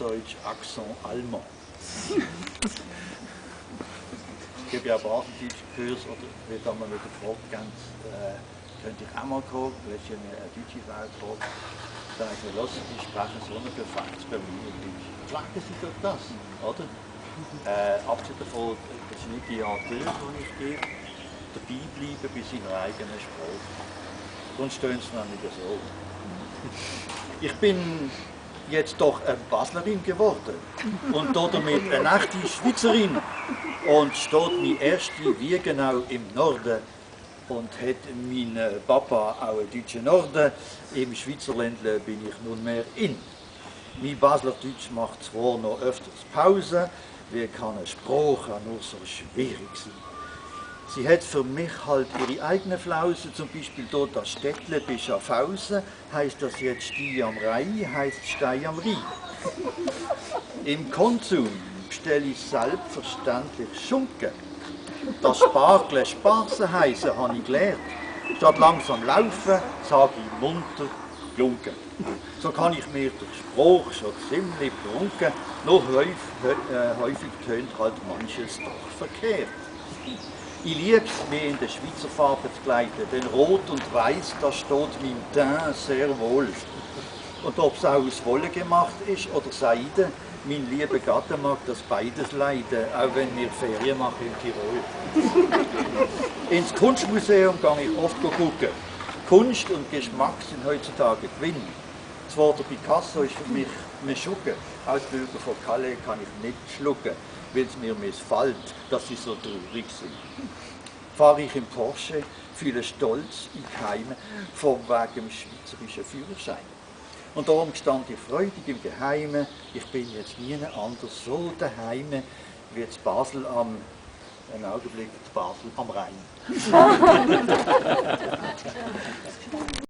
Baseldeutsch Accent Allemand. Ich gebe ja Baseldeutsch-Kurs, oder wie da mal wieder gefragt, könnte ich auch mal kommen, weil ich eine deutsche Frau gefragt. Da ich mir lasse, die sprechen so ein perfektes Berliner Deutsch. Pflegen Sie doch das, oder? Abgesehen davon, das sind nicht die Artikel, die ich gebe, dabei bleiben bei seiner eigenen Sprache. Sonst stehen sie nämlich so. Ich bin jetzt doch eine Baslerin geworden und damit eine echte Schweizerin. Und steht mein erste Wiegenau im Norden und hat mein Papa auch einen deutschen Norden. Im Schweizerländle bin ich nunmehr in. Mein Basler Deutsch macht zwar noch öfters Pause, wie kann eine Sprache auch nur so schwierig sein. Sie hat für mich halt ihre eigene Flause, zum Beispiel dort das Städtle bei Schaffhausen, heisst das jetzt Stei am Rhein, heisst Stei am Rhein. Im Konsum bestelle ich selbstverständlich Schunken. Das Spargle Sparse heißen, habe ich gelernt. Statt langsam laufen, sage ich munter Junken. So kann ich mir den Spruch schon ziemlich brunken, nur häufig tönt halt manches doch verkehrt. Ich liebe es, mich in der Schweizer Farbe zu kleiden, denn Rot und Weiß, das steht meinem Teint sehr wohl. Und ob es auch aus Wolle gemacht ist oder Seide, mein lieber Gatte mag das beides leiden, auch wenn wir Ferien machen in Tirol. Ins Kunstmuseum gehe ich oft gucken. Kunst und Geschmack sind heutzutage Gewinn. Zwar der Picasso ist für mich Meschucke, Ausbildung von Calais kann ich nicht schlucken, weil es mir missfällt, dass sie so traurig sind. Fahre ich im Porsche, fühle Stolz in Keime, von wegen schweizerischen Führerschein. Und darum stand ich freudig im Geheimen, ich bin jetzt nie anders so daheim, wie jetzt Basel einen Augenblick, Basel am Rhein.